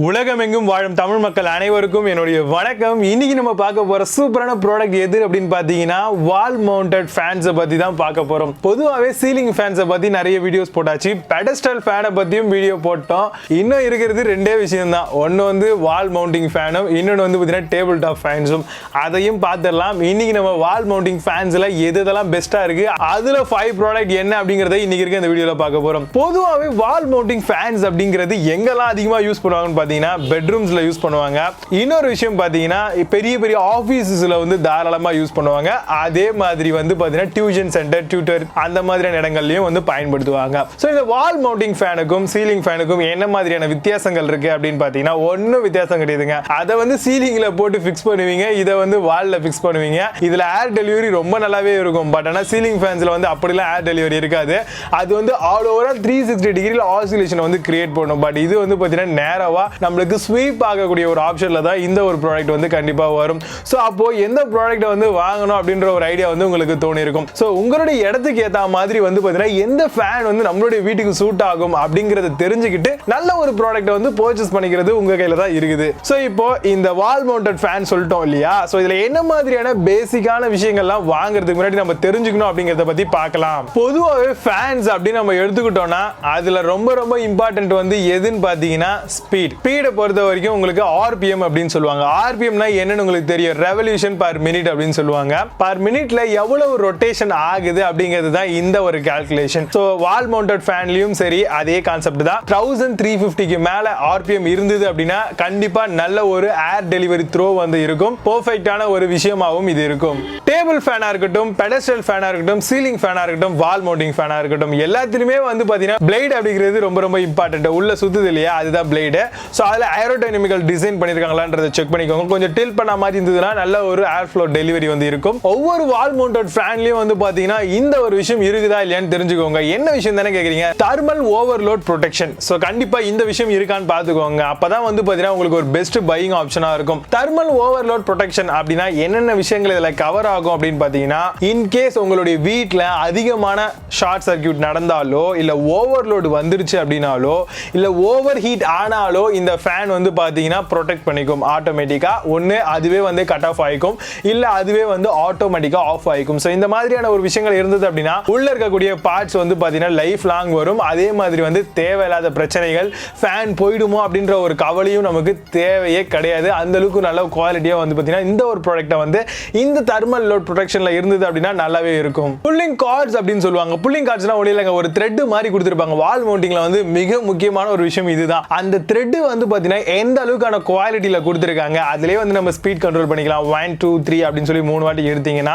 உலகமெங்கும் வாழும் தமிழ் மக்கள் அனைவருக்கும் என்னுடைய வணக்கம். இன்னைக்கு நம்ம பார்க்க போற சூப்பரான ப்ராடக்ட் எது அப்படின்னு பாத்தீங்கன்னா வால் மவுண்டட் ஃபேன்ஸை பத்தி தான் பார்க்க போறோம். பொதுவாகவே சீலிங் ஃபேன்ஸை பத்தி நிறைய வீடியோஸ் போட்டாச்சு, பெடஸ்டல் ஃபேனை பத்தியும் வீடியோ போட்டோம். இன்னும் இருக்கிறது ரெண்டே விஷயம் தான், ஒன்னு வந்து வால் மவுண்டிங் ஃபேனும், இன்னொன்று வந்து பாத்தீங்கன்னா டேபிள் டாப் ஃபேன்ஸும். அதையும் பார்த்துடலாம். இன்னைக்கு நம்ம வால் மவுண்டிங் ஃபேன்ஸ்ல எதெல்லாம் பெஸ்டா இருக்கு, அதுல 5 ப்ராடக்ட் என்ன அப்படிங்கறத இன்னைக்கு இருக்க இந்த வீடியோல பார்க்க போறோம். பொதுவாகவே வால் மவுண்டிங் ஃபேன்ஸ் அப்படிங்கிறது எங்கெல்லாம் அதிகமா யூஸ் பண்ணுவாங்கன்னு பெட்ரூம்ஸ்ல யூஸ் பண்ணுவாங்க. இன்னொரு விஷயம் பாத்தீங்கன்னா பெரிய பெரிய ஆபீஸ்ல வந்து தாராளமா யூஸ் பண்ணுவாங்க. அதே மாதிரி வந்து பாத்தீங்கன்னா டியூஷன் சென்டர், டியூட்டர் அந்த மாதிரியான இடங்கள்லயும் வந்து பயன்படுத்துவாங்க. சோ இந்த வால் மவுண்டிங் ஃபேனுக்கும் சீலிங் ஃபேனுக்கும் என்ன மாதிரியான வித்தியாசங்கள் இருக்கு அப்படின்னு பாத்தீங்கன்னா ஒன்னும் வித்தியாசம் கிடையாதுங்க. அதை வந்து சீலிங்ல போட்டு ஃபிக்ஸ் பண்ணுவீங்க, இதை வந்து வால்ல ஃபிக்ஸ் பண்ணுவீங்க. இதுல ஏர் டெலிவரி ரொம்ப நல்லாவே இருக்கும். பட் ஆனா சீலிங் ஃபேன்ஸ்ல வந்து அப்படிலாம் ஏர் டெலிவரி இருக்காது. அது வந்து ஆல் ஓவரா 360 டிகிரில ஆசிலேஷன் வந்து கிரியேட் பண்ணும். பட் இது வந்து பாத்தீங்கன்னா நேரவா நம்மளுக்கு ஸ்வீப் ஆகக்கூடிய ஒரு ஆப்ஷன்ல தான் இந்த ஒரு ப்ராடக்ட் வந்து கண்டிப்பா வரும். சோ அப்போ எந்த ப்ராடக்ட்டை வந்து வாங்கணும் அப்படின்ற ஒரு ஐடியா வந்து உங்களுக்கு தோணி இருக்கும். சோ உங்களுடைய இடத்துக்கு ஏத்த மாதிரி வந்து பாத்தீங்கன்னா எந்த ஃபேன் வந்து நம்மளுடைய வீட்டுக்கு சூட் ஆகும் அப்படிங்கறத தெரிஞ்சுக்கிட்டு நல்ல ஒரு ப்ராடக்ட்டை வந்து பர்ச்சேஸ் பண்ணிக்கிறது உங்க கையில தான் இருக்குது. சோ இப்போ இந்த வால் மவுண்டட் ஃபேன் சொல்லிட்டோம் இல்லையா, சோ இதுல என்ன மாதிரியான பேசிக்கான விஷயங்கள்லாம் வாங்குறதுக்கு முன்னாடி நம்ம தெரிஞ்சுக்கணும் அப்படிங்கறத பத்தி பார்க்கலாம். பொதுவாகவே ஃபேன்ஸ் அப்படின்னு நம்ம எடுத்துக்கிட்டோம்னா அதுல ரொம்ப ரொம்ப இம்பார்ட்டன்ட் வந்து எதுன்னு பாத்தீங்கன்னா ஸ்பீடை பொறுத்த வரைக்கும் உங்களுக்கு RPM அப்படின்னு சொல்லுவாங்க. RPMனா என்னன்னு உங்களுக்கு தெரியும், ரெவல்யூஷன் பர் மினிட் அப்படின்னு சொல்லுவாங்க. பர் மினிட்ல எவ்வளவு ரொட்டேஷன் ஆகுது அப்படிங்கிறது தான் இந்த ஒரு கால்குலேஷன். சோ வால் மவுண்டட் ஃபேன்லயும் சரி அதே கான்செப்ட் தான். 1350க்கு மேல RPM இருந்தது அப்படின்னா கண்டிப்பா நல்ல ஒரு ஏர் டெலிவரி த்ரோ வந்து இருக்கும். பெர்ஃபெக்ட்டான ஒரு விஷயமாவும் இது இருக்கும். டேபிள் ஃபேனா இருக்கட்டும், பெடஸ்டல் ஃபேனா இருக்கட்டும், சீலிங் ஃபேனா இருக்கட்டும், வால் மவுண்டிங் ஃபேனா இருக்கட்டும், எல்லாத்துலயுமே வந்து பாத்தீங்கன்னா பிளேட் அப்படிங்கிறது ரொம்ப ரொம்ப இம்பார்ட்டன்ட். உள்ள சுத்துது இல்லையா, அதுதான் பிளேடு. சோ அதுல ஏரோடைனமிக்கல் டிசைன் பண்ணிருக்காங்களான்றதை செக் பண்ணிக்கோங்க. கொஞ்சம் டில்ட் பண்ண மாதிரி இருந்ததுன்னா நல்ல ஒரு ஏர் ஃப்ளோ டெலிவரி வந்து இருக்கும். ஒவ்வொரு வால் மவுண்டட் ஃபேன்லயும் வந்து பாத்தீங்கன்னா இந்த ஒரு விஷயம் இருக்குதா இல்லையான்னு தெரிஞ்சுக்கோங்க. என்ன விஷயம் தானே கேக்குறீங்க, தெர்மல் ஓவர்லோட் ப்ரொடெக்ஷன். சோ கண்டிப்பா இந்த விஷயம் இருக்கான்னு பாத்துக்கோங்க. அப்பதான் வந்து பாத்தீங்கன்னா உங்களுக்கு ஒரு பெஸ்ட் பையிங் ஆப்ஷனா இருக்கும். தெர்மல் ஓவர்லோட் ப்ரொடெக்ஷன் அப்படின்னா என்னென்ன விஷயங்கள் இதுல கவர் ஆகும் அப்படின்னு பாத்தீங்கன்னா, இன் கேஸ் உங்களுடைய வீட்ல அதிகமான ஷார்ட் சர்க்யூட் நடந்தாலோ இல்ல ஓவர்லோட் வந்துருச்சு அப்படின்னாலோ இல்ல ஓவர் ஹீட் ஆனாலோ இந்த ஃபேன் வந்து பாத்தீங்கன்னா ப்ரொடெக்ட் பண்ணிக்கும். ஆட்டோமேட்டிக்கா ஒன்னு அதுவே வந்து கட் ஆஃப் ஆயிக்கும், இல்ல அதுவே வந்து ஆட்டோமேட்டிக்கா ஆஃப் ஆயிக்கும். சோ இந்த மாதிரியான ஒரு விஷயங்கள் இருந்தது அப்படின்னா உள்ள இருக்கக்கூடிய பார்ட்ஸ் வந்து பாத்தீங்கன்னா லைஃப் லாங் வரும். அதே மாதிரி வந்து தேவையில்லாத பிரச்சனைகள், ஃபேன் போயிடுமோ அப்படின்ற ஒரு கவலையும் நமக்கு தேவையே கிடையாது. அந்த அளவுக்கு நல்ல குவாலிட்டியா வந்து பாத்தீங்கன்னா இந்த ஒரு ப்ராடக்ட்டை வந்து இந்த தெர்மல் லோட் ப்ரொடெக்ஷன்ல இருந்தது அப்படின்னா நல்லாவே இருக்கும். புல்லிங் கார்ட்ஸ் அப்படின்னு சொல்லுவாங்க. புல்லிங் கார்ட்ஸ்னா ஒண்ணு இல்லங்க, ஒரு த்ரெட் மாதிரி கொடுத்திருப்பாங்க. வால் மவுண்டிங்ல வந்து மிக முக்கியமான ஒரு விஷயம் இதுதான். அந்த த்ரெட் வந்து பாத்தீங்கன்னா எந்த அளவுக்கான குவாலிட்டியில கொடுத்திருக்காங்க, அதுலயே வந்து நம்ம ஸ்பீட் கண்ட்ரோல் பண்ணிக்கலாம். 1 2 3 அப்படின்னு சொல்லி 3 வாட்டி எடுத்தீங்கன்னா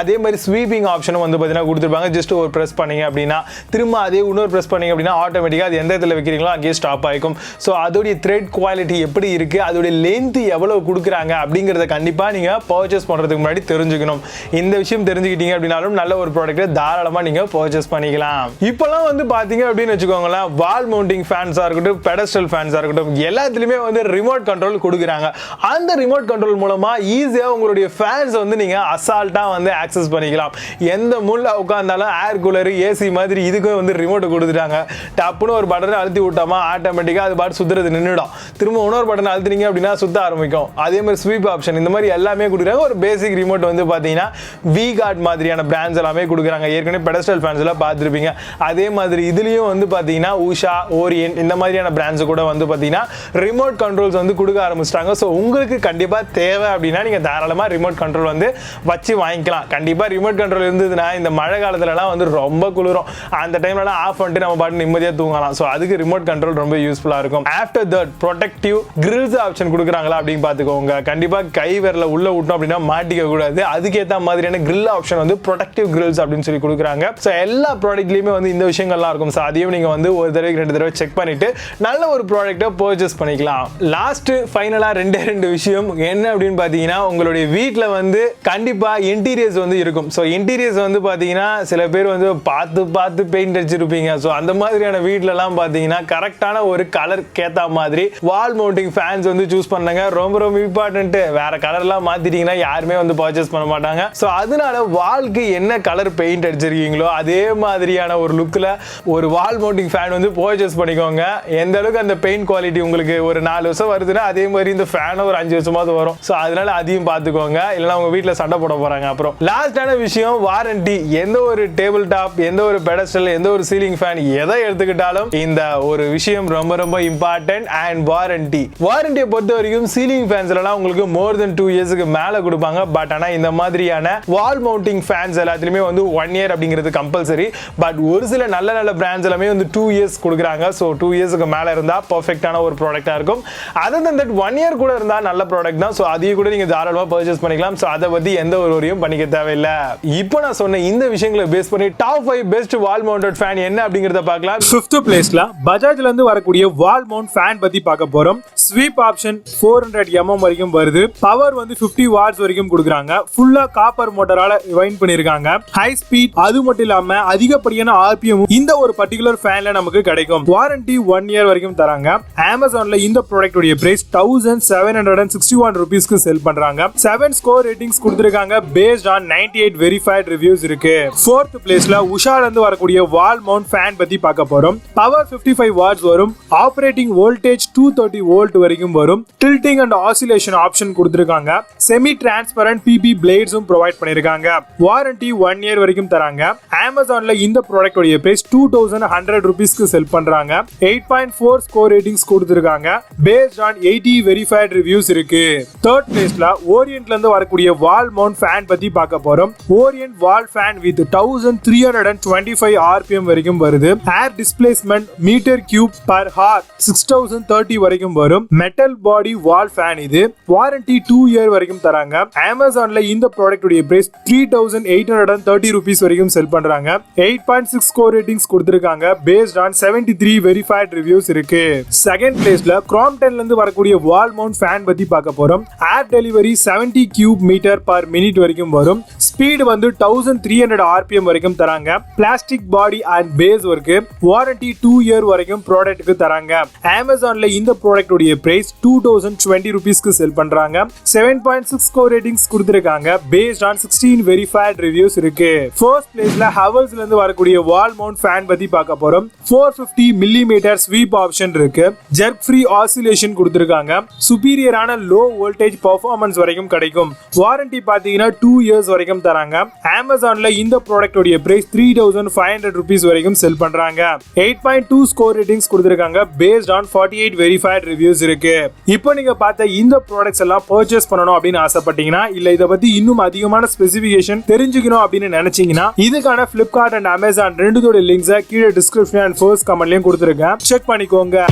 அதே மாதிரி ஸ்வீப்பிங் ஆப்ஷனும் வந்து பாத்தீங்கன்னா கொடுத்திருப்பாங்க. ஜஸ்ட் ஒரு பிரஸ் பண்ணீங்க அப்படின்னா திரும்ப அதே இன்னொரு பிரஸ் பண்ணீங்க அப்படின்னா ஆட்டோமேட்டிக்கா அது எந்த இடத்துல வைக்கிறீங்களோ அங்கேயே ஸ்டாப் ஆயிக்கும். சோ அதோட த்ரெட் குவாலிட்டி எப்படி இருக்கு, அதோட லென்த் எவ்வளவு கொடுக்குறாங்க அப்படிங்கறத கண்டிப்பா நீங்க பர்ச்சேஸ் பண்றதுக்கு முன்னாடி தெரிஞ்சுக்கணும். இந்த விஷயம் தெரிஞ்சுக்கிட்டீங்க அப்படின்னாலும் நல்ல ஒரு ப்ராடக்ட்டை தாராளமா நீங்க பர்ச்சேஸ் பண்ணிக்கலாம். இப்போலாம் வந்து பாத்தீங்க அப்படின்னு வச்சுக்கோங்களேன், வால் மவுண்டிங் ஃபேன்ஸா இருக்கட்டும், பெடஸ்டல் ஃபேன்ஸா இருக்கட்டும், எல்லாத்துலயுமே வந்து ரிமோட் கண்ட்ரோல் கொடுக்குறாங்க. அந்த ரிமோட் கண்ட்ரோல் மூலமா ஈஸியா உங்களுடைய ஃபேன்ஸ் வந்து நீங்க அசால்ட்டா வந்து ஆக்சஸ் பண்ணிக்கலாம். எந்த மூலைல உட்கார்ந்தாலும் ஏர் கூலர், ஏசி மாதிரி இதுக்கும் வந்து ரிமோட் கொடுத்துட்டாங்க. டப்புன்னு ஒரு பட்டனை அழுத்தி விட்டோமா ஆட்டோமேட்டிக்கா அது பாட்டு சுத்துறது நின்னுடும். திரும்ப இன்னொரு பட்டனை அழுத்தினீங்க அப்படின்னா சுத்த ஆரம்பிக்கும். அதே மாதிரி ஸ்வீப் ஆப்ஷன், இந்த மாதிரி எல்லாமே கொடுக்குறாங்க. ஒரு பேசிக் ரிமோட் வந்து பாத்தீங்கன்னா வி கார்ட் மாதிரியான பிராண்ட்ஸ் எல்லாமே கொடுக்குறாங்க. ஏற்கனவே பெடஸ்டல் ஃபேன்ஸ் எல்லாம் பார்த்துருப்பீங்க. அதே மாதிரி இதுலயும் வந்து பாத்தீங்கன்னா உஷா, ஓரியன்ட் இந்த மாதிரியான பிராண்ட்ஸ் கூட வந்து பாத்தீங்கன்னா ரிமோட் கண்ட்ரோல்ஸ் வந்து கொடுக்க ஆரம்பிச்சிட்டாங்க. சோ உங்களுக்கு கண்டிப்பா தேவை அப்படின்னா நீங்க தாராளமா ரிமோட் கண்ட்ரோல் வந்து வச்சு வாங்கிக்கலாம். கண்டிப்பா ரிமோட் கண்ட்ரோல் இருந்ததுன்னா இந்த மழை காலத்துல எல்லாம் வந்து ரொம்ப குளிரும். அந்த டைம்ல எல்லாம் ஆஃப் பண்ணிட்டு நம்ம பாட்டு நிம்மதியா தூங்கலாம். சோ அதுக்கு ரிமோட் கண்ட்ரோல் ரொம்ப யூஸ்ஃபுல்லா இருக்கும். After that protective grills option கொடுக்குறாங்களா அப்படின்னு பாத்துக்கோங்க. கண்டிப்பா கை விரல உள்ள விட்டோம் அப்படின்னா மாட்டிக்க கூடாது. அதுக்கேற்ற மாதிரியான கிரில் ஆப்ஷன் வந்து ப்ரொடெக்டிவ் கிரில்ஸ் அப்படின்னு சொல்லி கொடுக்குறாங்க. சோ எல்லா ப்ராடக்ட்லயுமே வந்து இந்த விஷயங்கள்லாம் இருக்கும். சோ அதையும் நீங்க வந்து ஒரு தடவை 2 தடவை செக் பண்ணிட்டு நல்ல ஒரு ப்ராடக்ட்டை பர்ச்சேஸ் பண்ணிக்கலாம். லாஸ்ட் ஃபைனலா ரெண்டு விஷயம் என்ன அப்படின்னு பாத்தீங்கன்னா, உங்களுடைய வீட்ல வந்து கண்டிப்பா இன்டீரியர்ஸ் வந்து இருக்கும். சோ இன்டீரியர்ஸ் வந்து பாத்தீங்கன்னா சில பேர் வந்து பார்த்து பெயிண்ட் அடிச்சிருப்பீங்க. சோ அந்த மாதிரியான வீட்ல எல்லாம் பாத்தீங்கன்னா கரெக்டான ஒரு கலர் கேத்த மாதிரி வால் மவுண்டிங் ஃபேன்ஸ் வந்து சூஸ் பண்ணுங்க. ரொம்ப ரொம்ப இம்பார்ட்டன்ட். வேற கலர்லாம் மாத்திட்டீங்கன்னா யாருமே வந்து பர்ச்சேஸ் பண்ண மாட்டாங்க. சோ அதனால வால்க்கு என்ன கலர் பெயிண்ட் அடிச்சிருக்கீங்களோ அதே மாதிரியான ஒரு லுக்ல ஒரு வால் மவுண்டிங் ஃபேன் வந்து பர்ச்சேஸ் பண்ணிக்கோங்க. எந்த அளவுக்கு அந்த பெயிண்ட் குவாலிட்டி உங்களுக்கு ஒரு 4 வருஷம் வருதுன்னா அதே மாதிரி இந்த ஃபேன் ஒரு 5 வருஷமாவது வரும். ஸோ அதனால அதையும் பார்த்துக்கோங்க, இல்லைன்னா உங்க வீட்டில் சண்டை போட போறாங்க. அப்புறம் லாஸ்டான விஷயம் வாரண்டி. எந்த ஒரு டேபிள் டாப், எந்த ஒரு பெடஸ்டல், எந்த ஒரு சீலிங் ஃபேன் எதை எடுத்துக்கிட்டாலும் இந்த ஒரு விஷயம் ரொம்ப ரொம்ப இம்பார்ட்டன்ட். அண்ட் வாரண்டியை பொறுத்த வரைக்கும் சீலிங் ஃபேன்ஸ்லாம் உங்களுக்கு மோர் தென் 2 இயர்ஸ்க்கு மேல கொடுப்பாங்க. பட் ஆனா இந்த மாதிரியான வால் மவுண்டிங் ஃபேன்ஸ் எல்லாத்துலயுமே வந்து 1 இயர் அப்படிங்கிறது கம்பல்சரி. பட் ஒரு சில நல்ல நல்ல பிராண்ட்ஸ் எல்லாமே வந்து 2 இயர்ஸ் கொடுக்குறாங்க. ஸோ 2 இயர்ஸ்க்கு மேல இருந்தா பர்ஃபெக்டான ஒரு ப்ராடக்டா இருக்கும். அதர் தன் தட் 1 இயர் கூட இருந்தா நல்ல ப்ராடக்ட் தான். ஸோ அதையும் கூட நீங்க தாராளமா பர்ச்சேஸ் பண்ணிக்கலாம். ஸோ அதை பத்தி எந்த ஒரு வரியும் பண்ணிக்க தேவையில்லை. இப்போ நான் சொன்ன இந்த விஷயங்களை பேஸ் பண்ணி டாப் 5 பெஸ்ட் வால் மவுண்டட் ஃபேன் என்ன அப்படிங்கறத பார்க்கலாம். 5th பிளேஸ்ல பஜாஜ்ல இருந்து வரக்கூடிய வால் மவுண்ட் ஃபேன் பத்தி பார்க்க போறோம். ஸ்வீப் ஆப்ஷன் 400 mm வரைக்கும் வருது. பவர் வந்து 50 வாட்ஸ் வரைக்கும் கொடுக்குறாங்க. ஃபுல்லா காப்பர் மோட்டரால வைண்ட் பண்ணிருக்காங்க. ஹை ஸ்பீட், அது மட்டும் இல்லாம அதிகப்படியான RPM இந்த ஒரு பர்టిక్యులர் ஃபேன்ல நமக்கு கிடைக்கும். வாரண்டி 1 இயர் வரைக்கும் தராங்க. Amazonல இந்த ப்ராடக்ட் உடைய பிரைஸ் 1761 ரூபீஸ்க்கு செல் பண்றாங்க. 7 ஸ்கோர் ரேட்டிங்ஸ் கொடுத்திருக்காங்க. பேஸ்ட் ஆன் 98 வெரிஃபைட் ரிவ்யூஸ் இருக்கு. 4th பிளேஸ்ல உஷால இருந்து வரக்கூடிய வால் மவுண்ட் ஃபேன் பத்தி பார்க்க போறோம். பவர் 55 வாட்ஸ் வரும். ஆபரேட்டிங் வோல்டேஜ் 230 வோல்ட் வரைக்கும் வரும். டில்டிங் அண்ட் ஆசிலேஷன் ஆப்ஷன் கொடுத்திருக்காங்க. செமி டிரான்ஸ்பரண்ட் PP பிளேட்ஸும் ப்ரொவைட் பண்ணிருக்காங்க. வாரண்டி 1 இயர் வரைக்கும் தராங்க. Amazonல இந்த ப்ராடக்ட் உடைய பிரைஸ் 2100 ரூபீஸ்க்கு செல் பண்றாங்க. 8.4 ஸ்கோர் ரேட்டிங்ஸ் கொடுத்திருக்காங்க. பேஸ்ட் ஆன் 80 வெரிஃபைட் ரிவ்யூஸ் இருக்கு. 3rd பிளேஸ்ல ஓரியன்ட்ல இருந்து வரக்கூடிய வால் மவுண்ட் ஃபேன் பத்தி பார்க்க போறோம். Orient wall fan with 1325 RPM வரைக்கும் வருது. Air displacement meter cube per hour 6030 வரைக்கும் வரும். மெட்டல் பாடி வால் ஃபேன் இது. வாரண்டி 2 இயர் வரைக்கும் தராங்க. Amazonல இந்த ப்ராடக்ட் உடைய பிரைஸ் 3830 ரூபீஸ் வரைக்கும் செல் பண்றாங்க. 8.6 ஸ்கோர் ரேட்டிங்ஸ் கொடுத்திருக்காங்க. பேஸ்ட் ஆன் 73 வெரிஃபைட் ரிவ்யூஸ் இருக்கு. 2nd பிளேஸ்ல Cromptonல இருந்து வரக்கூடிய வால் மவுண்ட் ஃபேன் பத்தி பார்க்க போறோம். Air delivery 70 cube metre per minute வரைக்கும் வரும். ஸ்பீட் வந்து 1300 RPM வரைக்கும் தராங்க. Plastic body and base work. Warranty 2 year வரைக்கும் ப்ராடக்ட்க்கு தராங்க. Amazonல இந்த ப்ராடக்ட் உடைய பிரைஸ் 2020 ரூபீஸ்க்கு செல் பண்றாங்க. 7.6 ஸ்கோர் ரேட்டிங்ஸ் கொடுத்திருக்காங்க. பேஸ்ட் ஆன் 16 வெரிஃபைட் ரிவ்யூஸ் இருக்கு. 4th பிளேஸ்ல Havells இருந்து வரக்கூடிய வால் மவுண்ட் ஃபேன் பத்தி பார்க்க போறோம். 450 mm ஸ்வீப் ஆப்ஷன் இருக்கு. ஜெர்க் ஃப்ரீ ஆசிலேஷன் கொடுத்திருக்காங்க. சுப்பீரியரான லோ வோல்டேஜ் பெர்ஃபார்மன்ஸ் வரைக்கும் கிடைக்கும். வாரண்டி பாத்தீங்கன்னா 2 இயர்ஸ் வரைக்கும் தராங்க. Amazonல இந்த ப்ராடக்ட் உடைய பிரைஸ் 3500 ரூபீஸ் வரைக்கும் செல் பண்றாங்க. 8.2 ஸ்கோர் ரேட்டிங்ஸ் கொடுத்திருக்காங்க. பேஸ்ட் ஆன் 48 வெரிஃபைட் ரிவ்யூஸ் இருக்கு. இப்போ நீங்க பார்த்த இந்த ப்ராடக்ட்ஸ் எல்லாம் பர்ச்சேஸ் பண்ணணும் அப்படின்னு ஆசைப்பட்டீங்கன்னா, இல்ல இத பத்தி இன்னும் அதிகமான ஸ்பெசிபிகேஷன் தெரிஞ்சுக்கணும் அப்படின்னு நினைச்சீங்கன்னா, இதுக்கான Flipkart and Amazon ரெண்டுதோட லிங்க்ஸை கீழே டிஸ்கிரிப்ஷன் அண்ட் ஃபர்ஸ்ட் கமெண்ட்லயும் கொடுத்திருக்கேன். செக் பண்ணிக்கோங்க.